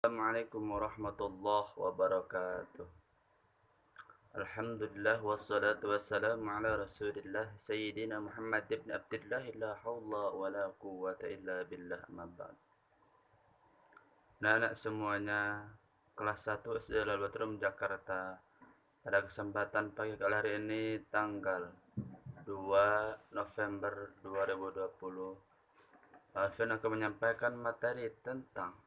Assalamualaikum warahmatullahi wabarakatuh. Alhamdulillah wassalatu wassalamu ala rasulillah Sayyidina Muhammad ibn Abdullah la hawla wa la quwwata illa billah amma ba'd. Anak semuanya, kelas 1 SD Al-Batrum Jakarta. Pada kesempatan pagi kali hari ini tanggal 2 November 2020, Alvin akan menyampaikan materi tentang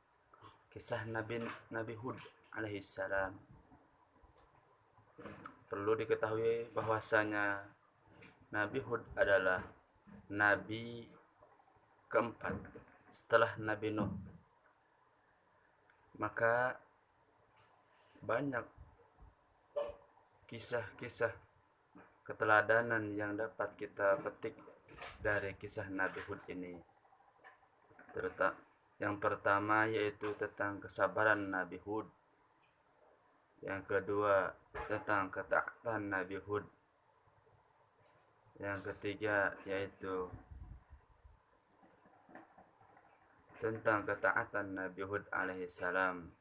kisah Nabi Hud alaihissalam. Perlu diketahui bahwasanya Nabi Hud adalah nabi keempat setelah Nabi Nuh. Maka banyak kisah-kisah keteladanan yang dapat kita petik dari kisah Nabi Hud ini. Terutama yang pertama yaitu tentang kesabaran Nabi Hud. Yang kedua tentang ketaatan Nabi Hud. Yang ketiga yaitu tentang ketaatan Nabi Hud alaihissalam.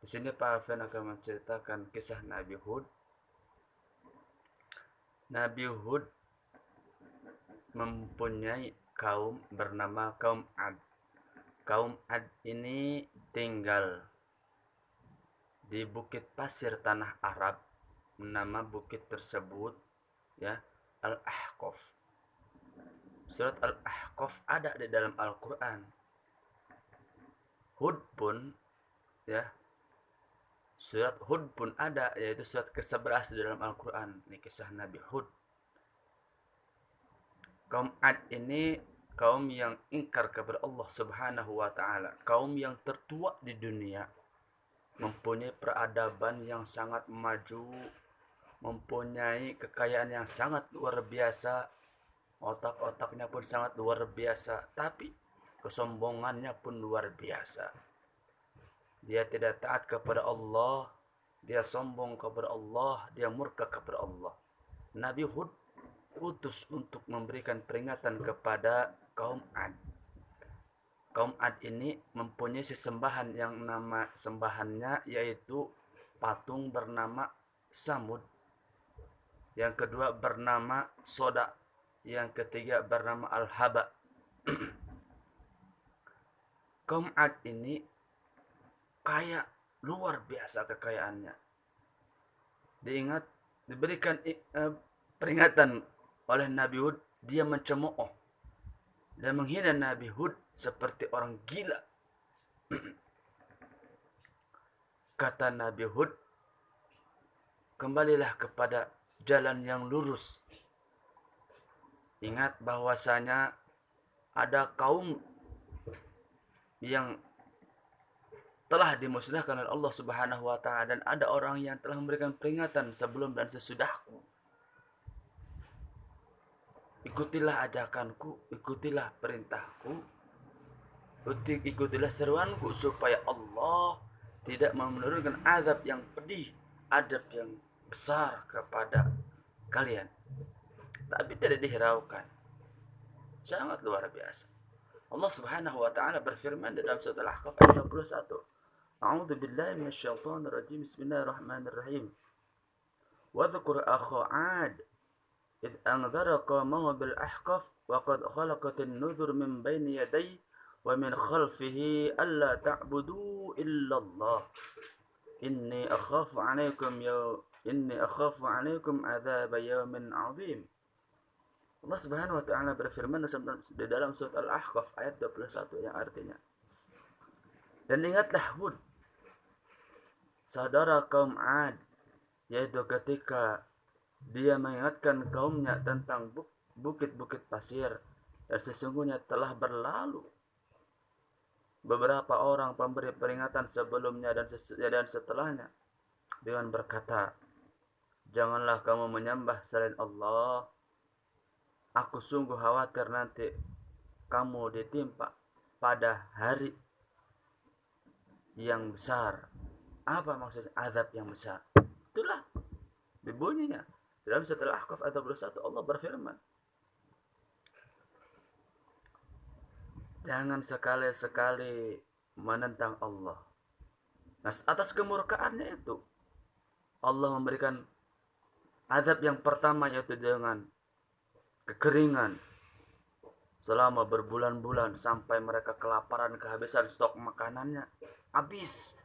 Di sini Pak Alvin akan menceritakan kisah Nabi Hud. Nabi Hud mempunyai kaum bernama kaum Ad. Kaum Ad ini tinggal di bukit pasir tanah Arab. Nama bukit tersebut ya Al-Ahqaf. Surat Al-Ahqaf ada di dalam Al-Quran. Hud pun ya surat Hud pun ada, yaitu surat ke-11 di dalam Al-Quran. Ini kisah Nabi Hud. Kaum Ad ini kaum yang ingkar kepada Allah Subhanahu wa ta'ala. Kaum yang tertua di dunia, mempunyai peradaban yang sangat maju, mempunyai kekayaan yang sangat luar biasa, otak-otaknya pun sangat luar biasa, tapi kesombongannya pun luar biasa. Dia tidak taat kepada Allah, dia sombong kepada Allah, dia murka kepada Allah. Nabi Hud utus untuk memberikan peringatan kepada kaum Ad. Kaum Ad ini mempunyai sesembahan yang nama sembahannya yaitu patung bernama Samud. Yang kedua bernama Soda. Yang ketiga bernama Al-Haba. Kaum Ad ini kaya, luar biasa kekayaannya. Diberikan peringatan oleh Nabi Hud, dia mencemooh dan menghina Nabi Hud seperti orang gila. Kata Nabi Hud, kembalilah kepada jalan yang lurus. Ingat bahwasanya ada kaum yang telah dimusnahkan oleh Allah Subhanahu wa ta'ala, dan ada orang yang telah memberikan peringatan sebelum dan sesudahku. Ikutilah ajakanku, ikutilah perintahku, ikutilah seruanku, supaya Allah tidak menurunkan azab yang pedih, azab yang besar kepada kalian. Tapi tidak dihiraukan. Sangat luar biasa. Allah Subhanahu wa ta'ala berfirman dalam surat Al-Ahqaf ayat 21. A'udzu billahi minasyaitonir rajim. Bismillahirrahmanirrahim. Wa dzkur akha 'ad إذ أنذر قومه بالأحقاف وقد خلقت النذر من بين يديه ومن خلفه ألا تعبدوا إلا الله إني أخاف عليكم عذاب يوم عظيم. Allah Subhanahu wa ta'ala berfirman di dalam surat Al-Ahqaf ayat 21 yang artinya, dan ingatlah Hud, saudara kaum Ad, yaitu ketika dia mengingatkan kaumnya tentang bukit-bukit pasir, dan sesungguhnya telah berlalu beberapa orang pemberi peringatan sebelumnya dan setelahnya dengan berkata, janganlah kamu menyembah selain Allah. Aku sungguh khawatir nanti kamu ditimpa pada hari yang besar. Apa maksudnya azab yang besar? Itulah dibunyinya. Dalam surat Al-Ahqaf ayat 21 Allah berfirman, jangan sekali-sekali menentang Allah. Nah, atas kemurkaannya itu Allah memberikan azab yang pertama, yaitu dengan kekeringan selama berbulan-bulan sampai mereka kelaparan, kehabisan stok makanannya habis.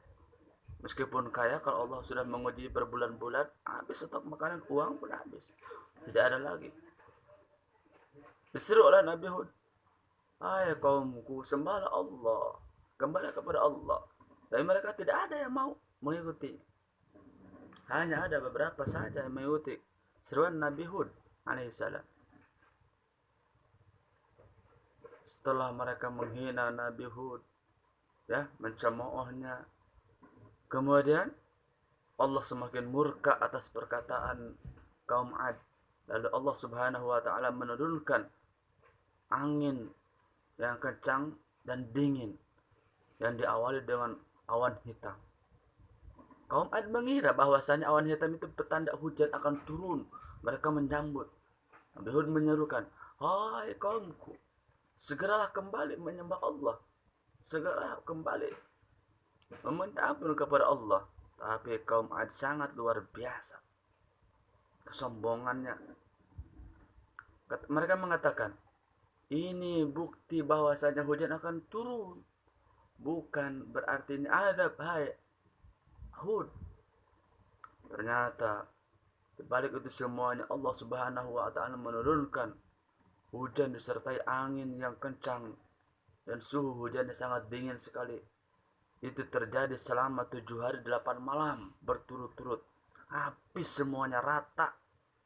Meskipun kaya, kalau Allah sudah menguji berbulan-bulan, habis stok makanan, uang pun habis, tidak ada lagi. Diseru oleh Nabi Hud, "Hai kaumku, sembahlah Allah, kembali kepada Allah." Tapi mereka tidak ada yang mau mengikuti. Hanya ada beberapa saja yang mengikuti seruan Nabi Hud alaihissalam. Setelah mereka menghina Nabi Hud, ya, mencemoohnya, kemudian Allah semakin murka atas perkataan kaum Ad. Lalu Allah Subhanahu wa taala menurunkan angin yang kencang dan dingin yang diawali dengan awan hitam. Kaum Ad mengira bahwasanya awan hitam itu petanda hujan akan turun. Mereka menyambut. Nabi Hud menyerukan, "Hai kaumku, segeralah kembali menyembah Allah. Segeralah kembali meminta ampun kepada Allah." Tapi kaum Ad sangat luar biasa kesombongannya. Mereka mengatakan, "Ini bukti bahwasanya hujan akan turun. Bukan berarti ini azab, hai Hud." Ternyata dibalik itu semuanya Allah Subhanahu wa taala menurunkan hujan disertai angin yang kencang dan suhu hujannya sangat dingin sekali. Itu terjadi selama 7 hari 8 malam berturut-turut. Habis semuanya, rata.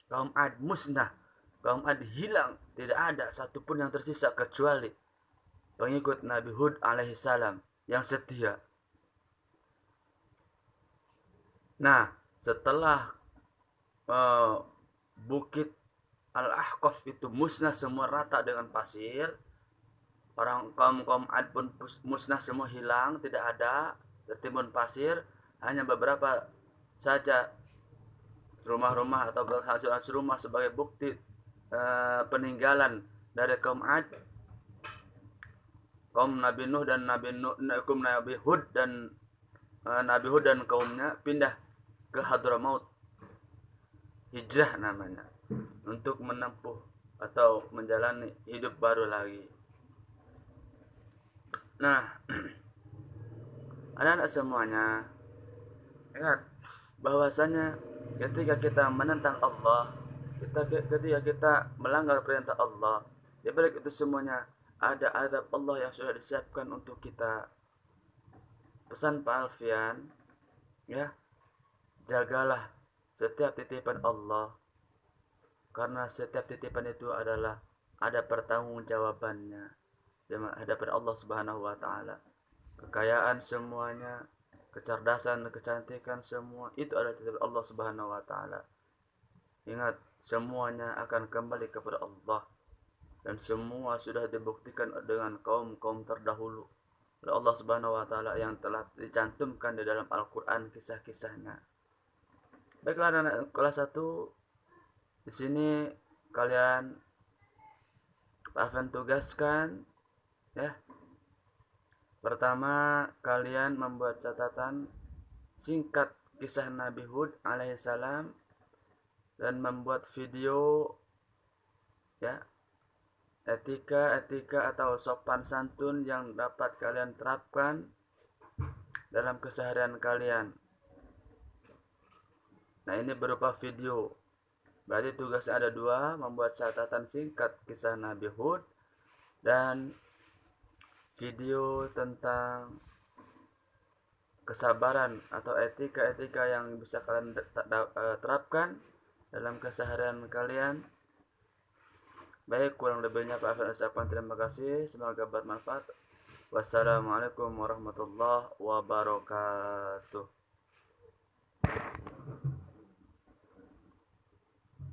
Kaum Ad musnah. Kaum Ad hilang. Tidak ada satupun yang tersisa kecuali pengikut Nabi Hud alaihissalam yang setia. Nah, setelah bukit Al-Ahqaf itu musnah semua, rata dengan pasir, orang kaum Ad pun musnah semua, hilang, tidak ada, tertimbun pasir. Hanya beberapa saja rumah-rumah atau hancur-hancur rumah sebagai bukti peninggalan dari kaum Ad. Kaum Nabi Nuh dan kaum Nabi Hud dan Nabi Hud dan kaumnya pindah ke Hadramaut, hijrah namanya, untuk menempuh atau menjalani hidup baru lagi. Nah, anak-anak semuanya, ingat bahwasanya ketika kita menentang Allah, ketika kita melanggar perintah Allah, di balik itu semuanya ada azab Allah yang sudah disiapkan untuk kita. Pesan Pak Alfian, ya, jagalah setiap titipan Allah, karena setiap titipan itu adalah ada pertanggungjawabannya di hadapan Allah Subhanahu wa taala. Kekayaan semuanya, kecerdasan, kecantikan, semua itu adalah titipan Allah Subhanahu wa taala. Ingat, semuanya akan kembali kepada Allah, dan semua sudah dibuktikan dengan kaum-kaum terdahulu oleh Allah Subhanahu wa taala yang telah dicantumkan di dalam Al-Qur'an kisah-kisahnya. Baiklah anak kelas 1, di sini kalian akan tugaskan, ya. Pertama, kalian membuat catatan singkat kisah Nabi Hud alaihissalam dan membuat video, ya, etika atau sopan santun yang dapat kalian terapkan dalam keseharian kalian. Nah, ini berupa video. Berarti tugasnya ada 2, membuat catatan singkat kisah Nabi Hud dan video tentang kesabaran atau etika yang bisa kalian terapkan dalam keseharian kalian. Baik, kurang lebihnya Pak Afan ucapkan terima kasih, semoga bermanfaat. Wassalamualaikum warahmatullahi wabarakatuh.